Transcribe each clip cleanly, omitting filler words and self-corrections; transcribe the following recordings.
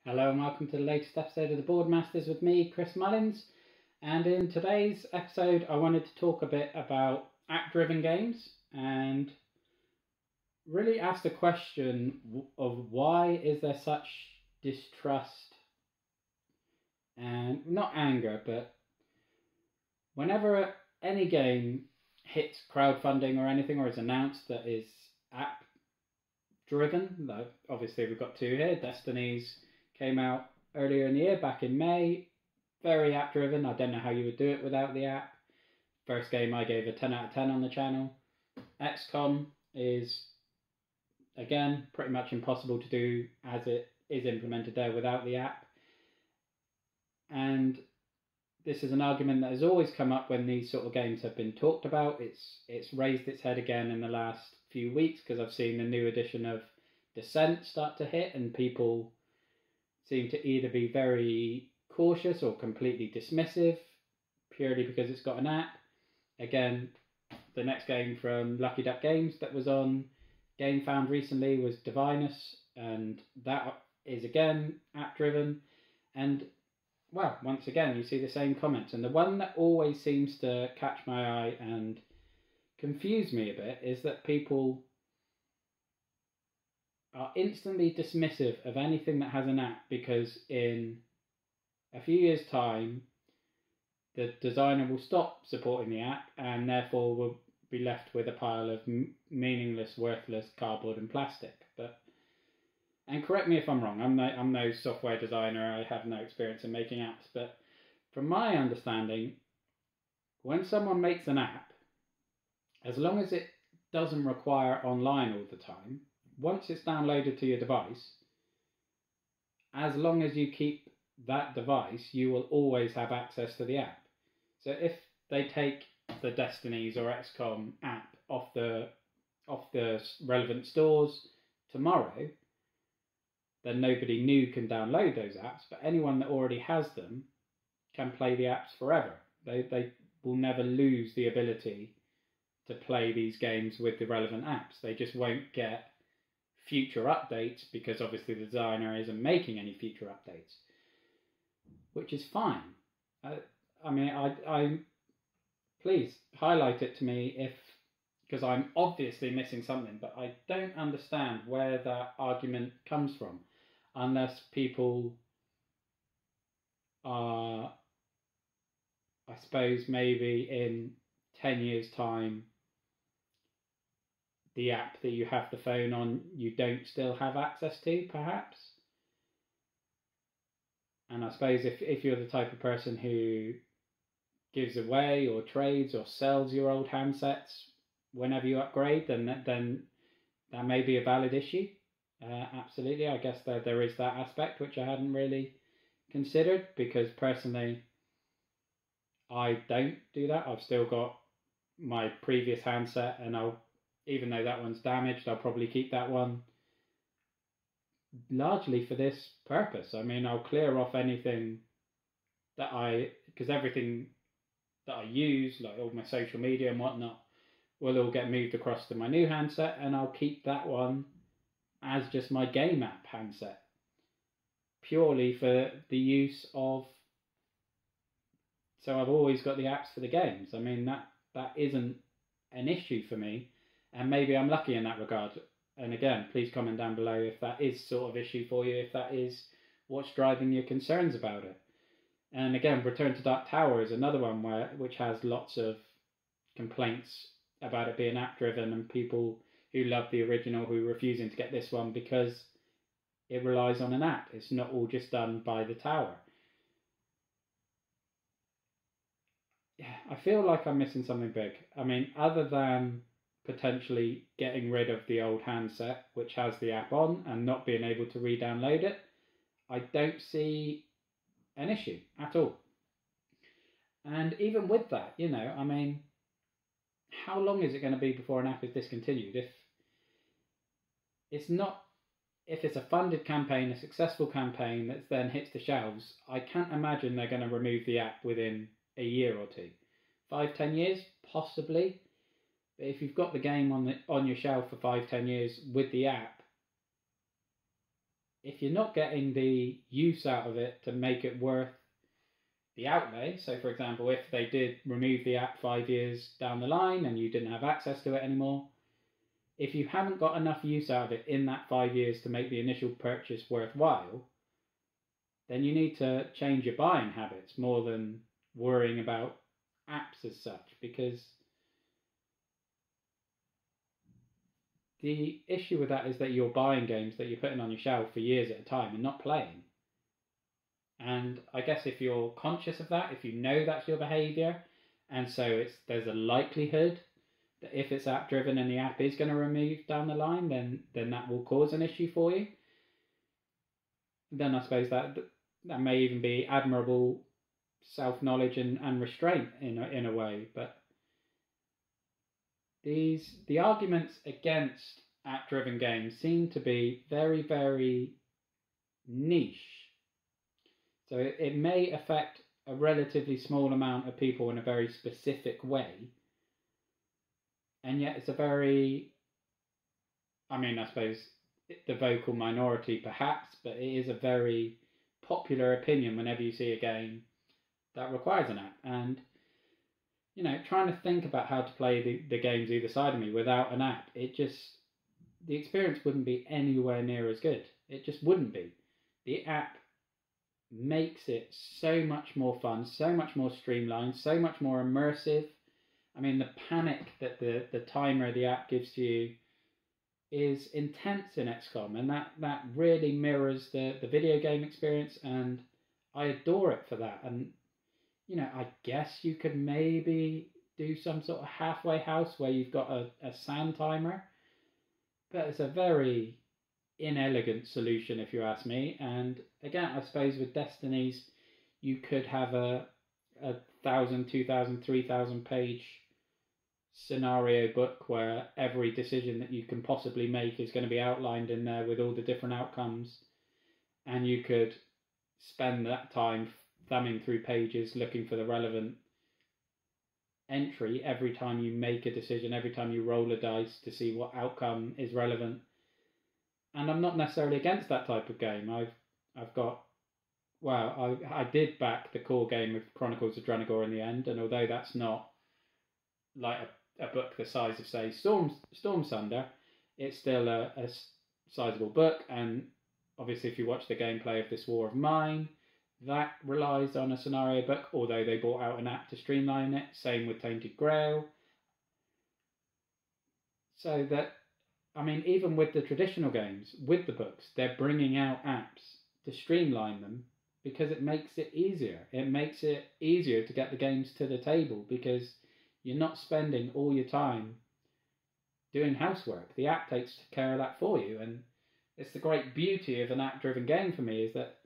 Hello and welcome to the latest episode of the Boardmasters with me, Chris Mullins. And in today's episode, I wanted to talk a bit about app-driven games and really ask the question of why is there such distrust and not anger, but whenever any game hits crowdfunding or anything or is announced that is app-driven, like obviously we've got two here, Destiny's came out earlier in the year, back in May. Very app driven. I don't know how you would do it without the app. First game I gave a 10 out of 10 on the channel. XCOM is, again, pretty much impossible to do as it is implemented there without the app. And this is an argument that has always come up when these sort of games have been talked about. It's raised its head again in the last few weeks because I've seen the new edition of Descent start to hit, and people seem to either be very cautious or completely dismissive purely because it's got an app. Again, the next game from Lucky Duck Games that was on Game Found recently was Divinus, and that is again app driven. And well, once again, you see the same comments. And the one that always seems to catch my eye and confuse me a bit is that people are instantly dismissive of anything that has an app because in a few years' time, the designer will stop supporting the app and therefore will be left with a pile of meaningless, worthless cardboard and plastic. And correct me if I'm wrong, I'm no software designer, I have no experience in making apps, but from my understanding, when someone makes an app, as long as it doesn't require online all the time, once it's downloaded to your device, as long as you keep that device, you will always have access to the app. So if they take the Destinies or XCOM app off the relevant stores tomorrow, then nobody new can download those apps, but anyone that already has them can play the apps forever. They will never lose the ability to play these games with the relevant apps. They just won't get future updates because obviously the designer isn't making any future updates, which is fine. I please highlight it to me because I'm obviously missing something, but I don't understand where that argument comes from unless people are, I suppose maybe in 10 years' time, the app that you have the phone on, you don't still have access to, perhaps. And I suppose if you're the type of person who gives away or trades or sells your old handsets whenever you upgrade, then that may be a valid issue. Absolutely, I guess there is that aspect which I hadn't really considered, because personally I don't do that. I've still got my previous handset, and even though that one's damaged, I'll probably keep that one largely for this purpose. I mean, I'll clear off anything because everything that I use, like all my social media and whatnot, will all get moved across to my new handset, and I'll keep that one as just my game app handset, purely for the use of. So I've always got the apps for the games. I mean, that isn't an issue for me, and maybe I'm lucky in that regard. And again, please comment down below if that is sort of issue for you, if that is what's driving your concerns about it. And again, Return to Dark Tower is another one which has lots of complaints about it being app driven, and people who love the original who are refusing to get this one because it relies on an app. It's not all just done by the tower. Yeah, I feel like I'm missing something big. I mean, other than potentially getting rid of the old handset which has the app on and not being able to re-download it, I don't see an issue at all. And even with that, I mean, how long is it going to be before an app is discontinued? If it's a funded campaign, a successful campaign that then hits the shelves, I can't imagine they're going to remove the app within a year or two. 5-10 years, possibly. But if you've got the game on your shelf for 5-10 years with the app, if you're not getting the use out of it to make it worth the outlay, so for example, if they did remove the app 5 years down the line and you didn't have access to it anymore, if you haven't got enough use out of it in that 5 years to make the initial purchase worthwhile, then you need to change your buying habits more than worrying about apps as such, because the issue with that is that you're buying games that you're putting on your shelf for years at a time and not playing. And I guess if you're conscious of that, if you know that's your behavior, and so there's a likelihood that if it's app driven and the app is going to remove down the line, then that will cause an issue for you. Then I suppose that may even be admirable self-knowledge and restraint in a way. But the arguments against app-driven games seem to be very, very niche. So it may affect a relatively small amount of people in a very specific way, and yet it's a very, I suppose the vocal minority perhaps, but it is a very popular opinion whenever you see a game that requires an app. And trying to think about how to play the games either side of me without an app, the experience wouldn't be anywhere near as good. It just wouldn't be. The app makes it so much more fun, so much more streamlined, so much more immersive. The panic that the timer of the app gives to you is intense in XCOM, and that really mirrors the video game experience, and I adore it for that. And I guess you could maybe do some sort of halfway house where you've got a sand timer, but it's a very inelegant solution if you ask me. And again, I suppose with Destinies you could have a 1,000, 2,000, 3,000 page scenario book where every decision that you can possibly make is going to be outlined in there with all the different outcomes, and you could spend that time thumbing through pages looking for the relevant entry every time you make a decision, every time you roll a dice to see what outcome is relevant. And I'm not necessarily against that type of game. I did back the core game of Chronicles of Drenagor in the end, and although that's not like a book the size of, say, Storm Sunder, it's still a sizable book. And obviously if you watch the gameplay of This War of Mine, that relies on a scenario book, although they brought out an app to streamline it. Same with Tainted Grail. So that, even with the traditional games, with the books, they're bringing out apps to streamline them because it makes it easier. It makes it easier to get the games to the table because you're not spending all your time doing housework. The app takes care of that for you. And it's the great beauty of an app-driven game for me, is that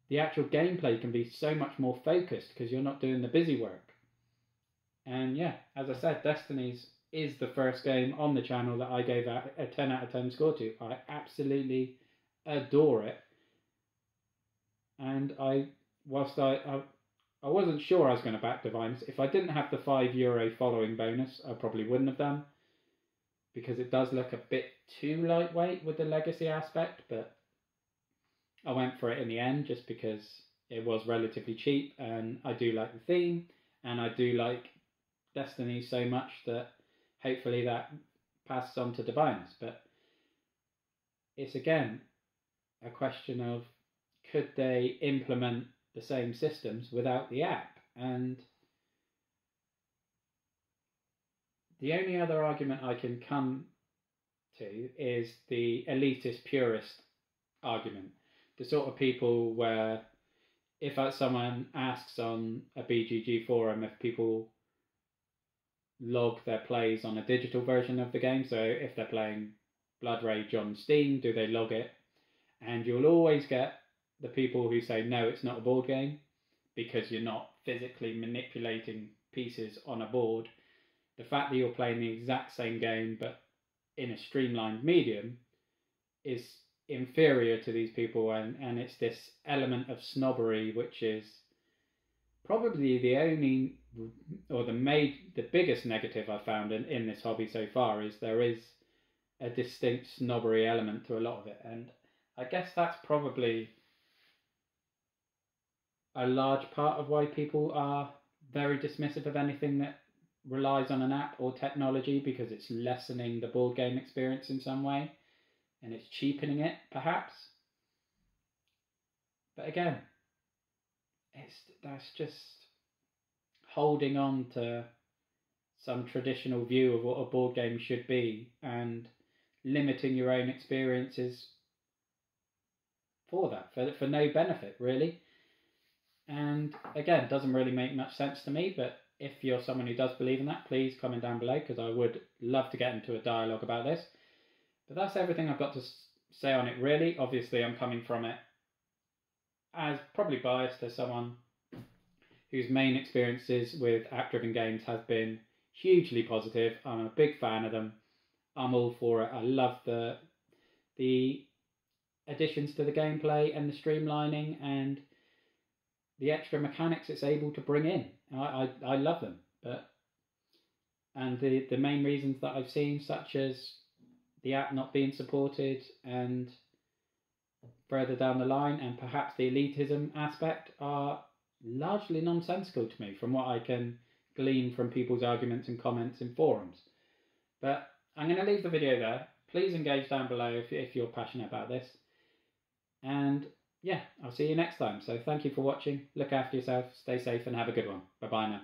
the actual gameplay can be so much more focused because you're not doing the busy work. And yeah, as I said, Destinies is the first game on the channel that I gave a 10 out of 10 score to. I absolutely adore it. And whilst I wasn't sure I was going to back Divines, if I didn't have the €5 following bonus, I probably wouldn't have done, because it does look a bit too lightweight with the legacy aspect, but I went for it in the end just because it was relatively cheap, and I do like the theme, and I do like Destiny so much that hopefully that passes on to Divines. But it's again a question of, could they implement the same systems without the app? And the only other argument I can come to is the elitist purist argument. The sort of people where if someone asks on a BGG forum if people log their plays on a digital version of the game, so if they're playing Blood Rage on Steam, do they log it? And you'll always get the people who say, no, it's not a board game, because you're not physically manipulating pieces on a board. The fact that you're playing the exact same game but in a streamlined medium is inferior to these people, and it's this element of snobbery which is probably the only, or the biggest negative I've found in this hobby so far, is there is a distinct snobbery element to a lot of it. And I guess that's probably a large part of why people are very dismissive of anything that relies on an app or technology, because it's lessening the board game experience in some way and it's cheapening it, perhaps. But again, that's just holding on to some traditional view of what a board game should be and limiting your own experiences for that, for no benefit, really. And again, it doesn't really make much sense to me, but if you're someone who does believe in that, please comment down below, because I would love to get into a dialogue about this. But that's everything I've got to say on it, really. Obviously, I'm coming from it as probably biased as someone whose main experiences with app-driven games has been hugely positive. I'm a big fan of them. I'm all for it. I love the additions to the gameplay and the streamlining and the extra mechanics it's able to bring in. I love them. And the main reasons that I've seen, such as the app not being supported and further down the line, and perhaps the elitism aspect, are largely nonsensical to me from what I can glean from people's arguments and comments in forums. But I'm going to leave the video there. Please engage down below if you're passionate about this. And yeah, I'll see you next time. So thank you for watching. Look after yourself, stay safe, and have a good one. Bye bye now.